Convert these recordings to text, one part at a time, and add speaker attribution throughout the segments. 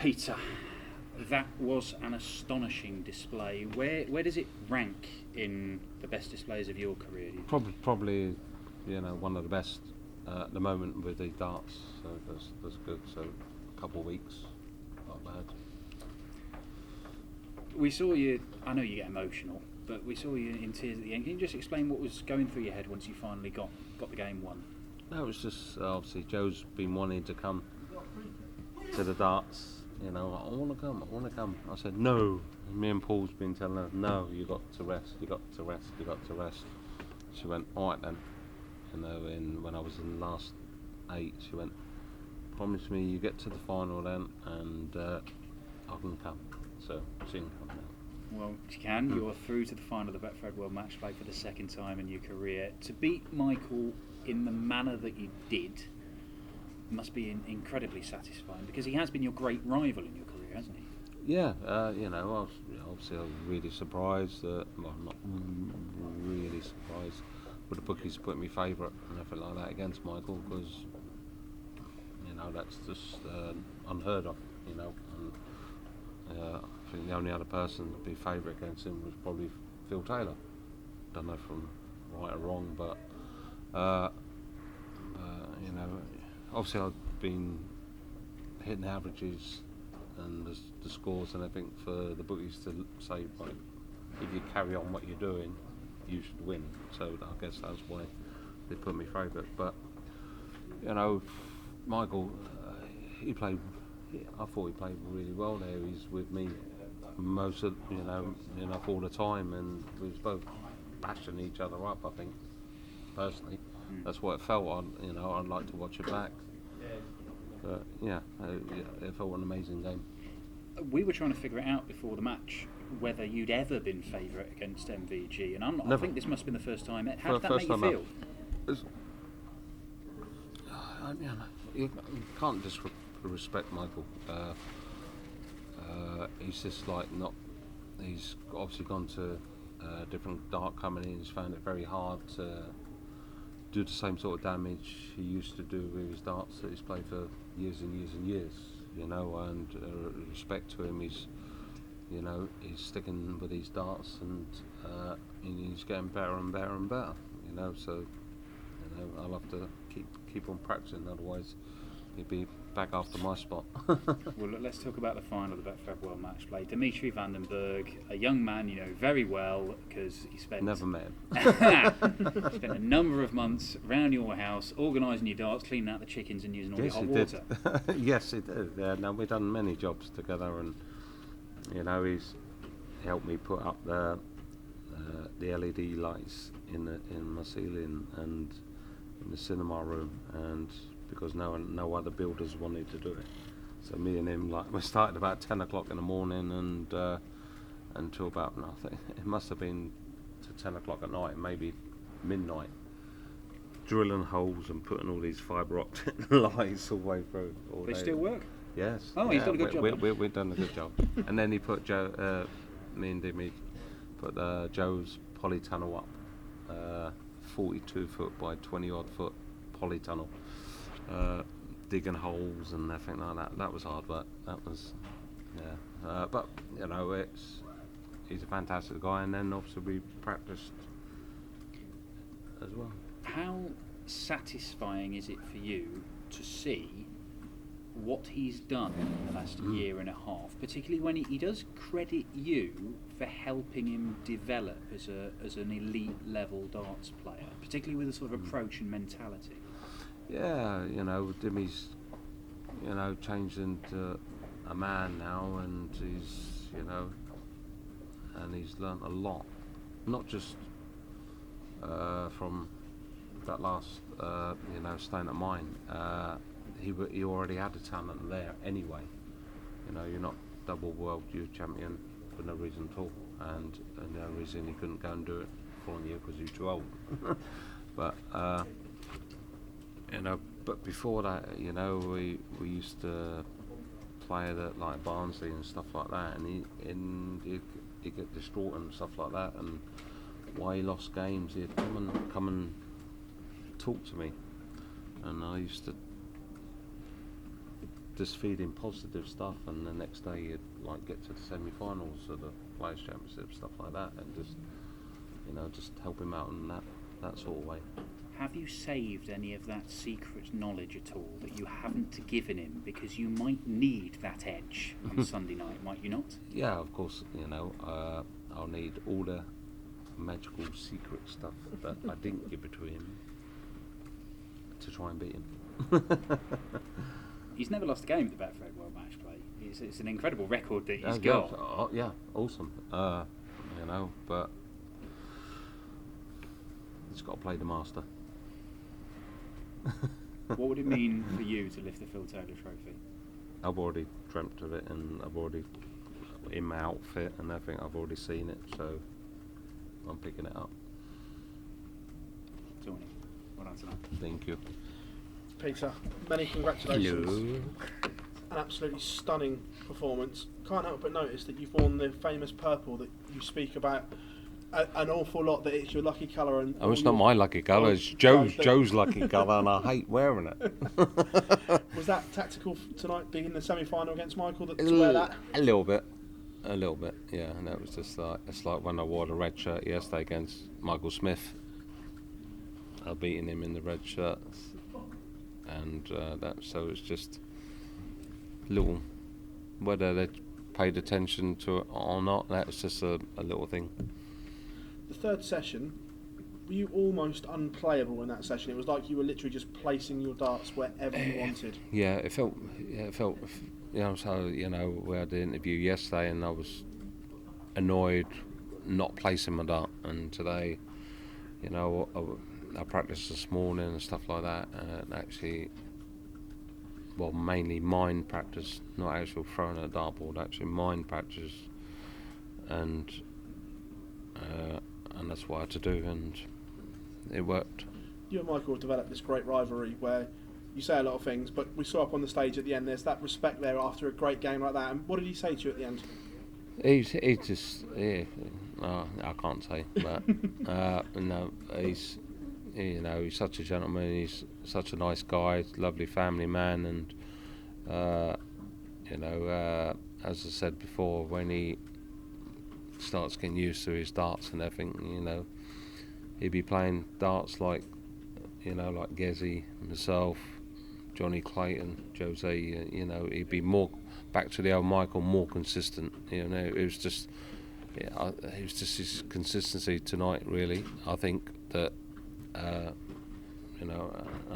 Speaker 1: Peter, that was an astonishing display. Where does it rank in the best displays of your career? Do you think?
Speaker 2: Probably, one of the best at the moment with the darts. So that's good. So a couple of weeks, not bad.
Speaker 1: We saw you. I know you get emotional, but we saw you in tears at the end. Can you just explain what was going through your head once you finally got the game won?
Speaker 2: No, it was just obviously Joe's been wanting to come to the darts. I want to come. I said no. And me and Paul's been telling her, no, you got to rest. She went, all right then. When I was in the last 8, she went, promise me you get to the final then, and I can come. So she can come now.
Speaker 1: Well, you can. You're through to the final of the Betfred World Matchplay for the second time in your career. To beat Michael in the manner that you did must be incredibly satisfying, because he has been your great rival in your career, hasn't he?
Speaker 2: Yeah, I was really surprised. Well, not really surprised, but the bookies put me favourite and everything like that against Michael, because that's just unheard of. And, I think the only other person to be favourite against him was probably Phil Taylor. Don't know if I'm right or wrong, but obviously I've been hitting averages and the scores and everything for the bookies to say, like, if you carry on what you're doing, you should win. So I guess that's why they put me favourite. But Michael, I thought he played really well there. He's with me most of all the time, and we was both bashing each other up. I think personally, that's what it felt. I'd like to watch it back. But it felt an amazing game.
Speaker 1: We were trying to figure it out before the match whether you'd ever been favourite against MVG, and I think this must have been the first time. How did that make you feel?
Speaker 2: You can't disrespect Michael. He's just he's obviously gone to different dart companies, found it very hard to do the same sort of damage he used to do with his darts that he's played for years and years and years, and respect to him, he's sticking with these darts, and he's getting better and better and better, so I'll have to keep on practicing, otherwise he'd be back after my spot.
Speaker 1: Well, let's talk about the final of the Betfred World Matchplay. Dimitri Vandenberg, a young man you know very well, because he spent
Speaker 2: Never met him.
Speaker 1: spent a number of months round your house organising your darts, cleaning out the chickens and using all your hot water.
Speaker 2: Yes, he did. Now, we've done many jobs together, and he's helped me put up the LED lights in my ceiling and in the cinema room, and because no other builders wanted to do it, so me and him, we started about 10 o'clock in the morning, and until about, I think it must have been to 10 o'clock at night, maybe midnight, drilling holes and putting all these fibre optic lights all the way through.
Speaker 1: They still work?
Speaker 2: Yes.
Speaker 1: Oh, he's done a good job.
Speaker 2: We've done a good job. And then he put Joe, me and Dimi put Joe's polytunnel up, 42 foot by 20 odd foot polytunnel, digging holes and everything like that. That was hard, but that was, but he's a fantastic guy, and then obviously we practiced as well.
Speaker 1: How satisfying is it for you to see what he's done in the last year and a half, particularly when he does credit you for helping him develop as an elite level darts player, particularly with a sort of approach and mentality?
Speaker 2: Yeah, Dimmy's, changed into a man now, and he's learnt a lot, not just from that last, staying at mine. He already had the talent there anyway. You're not double world youth champion for no reason at all, and no reason he couldn't go and do it the following year because he was too old. But but before that, we used to play at like Barnsley and stuff like that, and he'd get distraught and stuff like that, and why he lost games, he'd come and talk to me, and I used to just feed him positive stuff, and the next day you'd like get to the semi-finals of the Players Championship, stuff like that, and just help him out in that sort of way.
Speaker 1: Have you saved any of that secret knowledge at all that you haven't given him, because you might need that edge on Sunday night, might you not?
Speaker 2: Yeah, of course. I'll need all the magical secret stuff that I didn't give it to him to try and beat him.
Speaker 1: He's never lost a game at the Betfred World Matchplay. It's an incredible record that he's
Speaker 2: Yeah,
Speaker 1: got.
Speaker 2: yeah, awesome. But he's got to play the master.
Speaker 1: What would it mean for you to lift the Phil Taylor Trophy?
Speaker 2: I've already dreamt of it, and I've already, in my outfit and everything, I've already seen it, so I'm picking it up.
Speaker 1: Tony, well done tonight.
Speaker 2: Thank you.
Speaker 3: Peter, many congratulations.
Speaker 2: Hello.
Speaker 3: An absolutely stunning performance. Can't help but notice that you've worn the famous purple that you speak about an awful lot, that it's your lucky colour. And
Speaker 2: Oh, it's not my lucky colour, it's Joe's lucky colour, and I hate wearing it.
Speaker 3: Was that tactical tonight, being in the semi-final against Michael, to wear that?
Speaker 2: A little bit, yeah. And that was just it's like when I wore the red shirt yesterday against Michael Smith. I beaten him in the red shirt, and so it's just little, whether they paid attention to it or not. That's just a little thing.
Speaker 3: The third session, were you almost unplayable in that session? It was like you were literally just placing your darts wherever you wanted.
Speaker 2: Yeah, it felt. So we had the interview yesterday, and I was annoyed not placing my dart. And today, I practiced this morning and stuff like that, and actually, mainly mind practice, not actual throwing a dartboard, actually mind practice, and that's what I had to do, and it worked.
Speaker 3: You and Michael have developed this great rivalry where you say a lot of things, but we saw up on the stage at the end, there's that respect there after a great game like that. And what did he say to you at the end?
Speaker 2: He just, I can't say, but he's such a gentleman. He's such a nice guy, lovely family man, and as I said before, when he starts getting used to his darts and everything, he'd be playing darts like Gezi, myself, Johnny Clayton, Jose. He'd be more back to the old Michael, more consistent. It was just his consistency tonight. Really, I think that and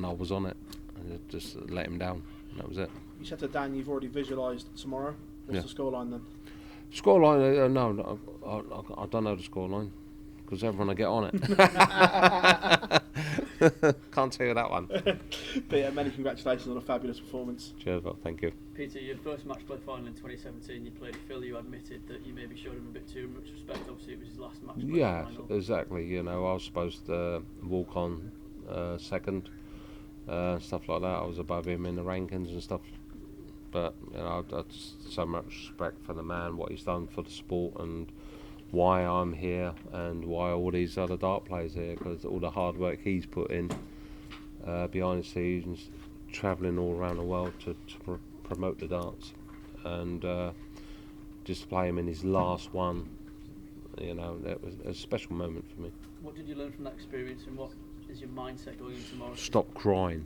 Speaker 2: I was on it, and it just let him down. And that was it.
Speaker 3: You said to Dan you've already visualised tomorrow. What's the scoreline then?
Speaker 2: Scoreline? No, I don't know the scoreline, because everyone will get on it. Can't tell you that one.
Speaker 3: Peter, many congratulations on a fabulous performance.
Speaker 2: Cheers, well, thank you.
Speaker 4: Peter, your first match play final in 2017, you played Phil. You admitted that you maybe showed him a bit too much respect. Obviously, it was his last match play final.
Speaker 2: Exactly. I was supposed to walk on second, stuff like that. I was above him in the rankings and stuff. But I've so much respect for the man, what he's done for the sport, and why I'm here, and why all these other dart players here, because all the hard work he's put in behind the scenes, travelling all around the world to promote the darts, and just to play him in his last one, that was a special moment for me.
Speaker 4: What did you learn from that experience, and what is your mindset going into tomorrow?
Speaker 2: Stop crying.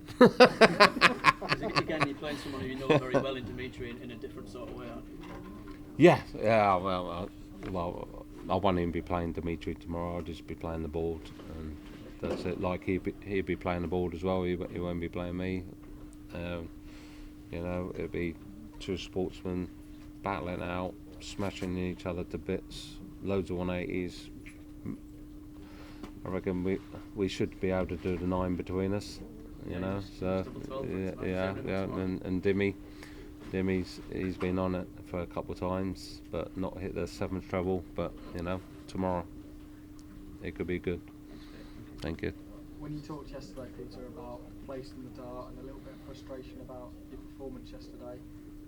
Speaker 4: Again, you're playing someone who you know very well in Dimitri in a different sort of way, aren't you?
Speaker 2: Yeah. Well, I won't even be playing Dimitri tomorrow. I'll just be playing the board, and that's it. Like he'd be playing the board as well. He won't be playing me. It'll be two sportsmen battling out, smashing each other to bits. Loads of 180s. I reckon we should be able to do the 9 between us. So and Dimmy's he's been on it for a couple of times, but not hit the 7th treble. But tomorrow it could be good. Thank you.
Speaker 5: When you talked yesterday, Peter, about placing the dart and a little bit of frustration about your performance yesterday,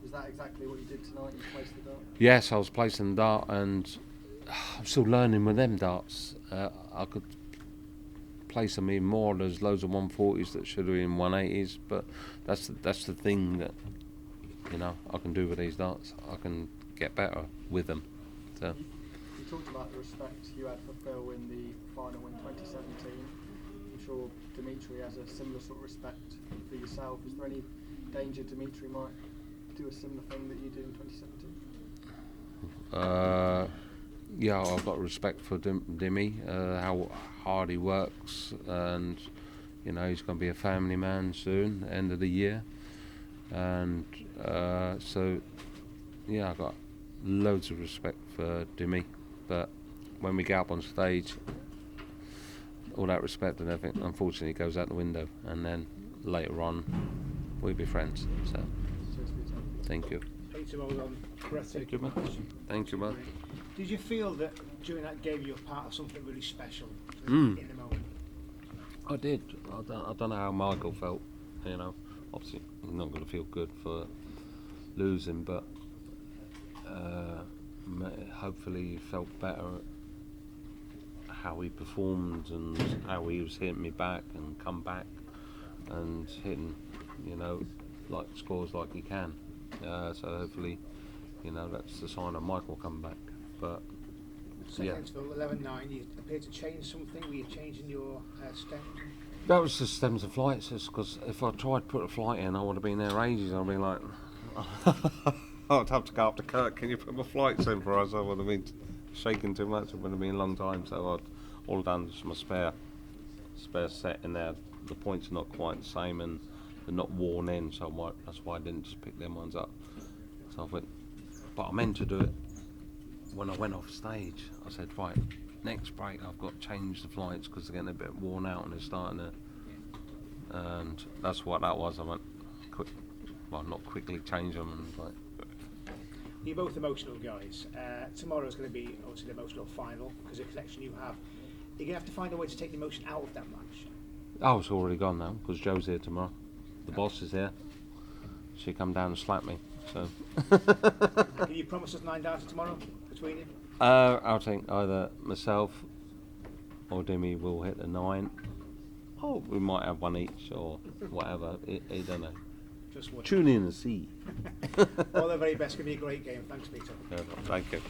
Speaker 5: was that exactly what you did tonight? You placed the dart?
Speaker 2: Yes, I was placing the dart, and I'm still learning with them darts. I could place them even more. There's loads of 140s that should have been 180s, but that's the thing that you know, I can do with these darts. I can get better with them. So.
Speaker 5: You talked about the respect you had for Phil in the final in 2017. I'm sure Dimitri has a similar sort of respect for yourself. Is there any danger Dimitri might do a similar thing that you did in 2017?
Speaker 2: Yeah, I've got respect for Dimmy, how hard he works, and you know he's going to be a family man soon, end of the year, and so yeah, I've got loads of respect for Dimmy, but when we get up on stage, all that respect and everything unfortunately goes out the window, and then later on we'll be friends. So thank you.
Speaker 6: Peter, well done.
Speaker 2: Thank you, man. Thank you, man.
Speaker 6: Did you feel that during that game you were part of something really special in the moment?
Speaker 2: I did. I don't know how Michael felt. You know, obviously he's not going to feel good for losing, but hopefully he felt better how he performed and how he was hitting me back and come back and hitting, you know, like scores like he can. So hopefully, you know, that's the sign of Michael coming back. But yeah.
Speaker 6: Seconds for 11-9, you appeared to change something. Were you changing your stems?
Speaker 2: That was the stems of flights, because if I tried to put a flight in, I would have been there ages. I'd be like, I'd have to go up to Kirk, can you put my flights in for us? I would have been shaking too much, it would have been a long time, so I'd all done just my spare set in there. The points are not quite the same and they're not worn in, so that's why I didn't just pick them ones up. So I went, but I meant to do it when I went off stage. I said, right, next break I've got to change the flights because they're getting a bit worn out and they're starting to, and that's what that was. I went, not quickly change them. And like,
Speaker 6: You're both emotional guys. Tomorrow's going to be obviously the emotional final because of the connection you have. You're going to have to find a way to take the emotion out of that match.
Speaker 2: oh, it's already gone now because Joe's here tomorrow. The boss is here. She come down and slap me. So.
Speaker 6: Can you promise us 9 darts tomorrow between you?
Speaker 2: I think either myself or Dimmy will hit the 9. Oh, we might have one each or whatever. I don't know.
Speaker 6: Just one.
Speaker 2: Tune in and see.
Speaker 6: All the very best. Give me a great game. Thanks, Peter.
Speaker 2: Thank you.
Speaker 7: Thank you.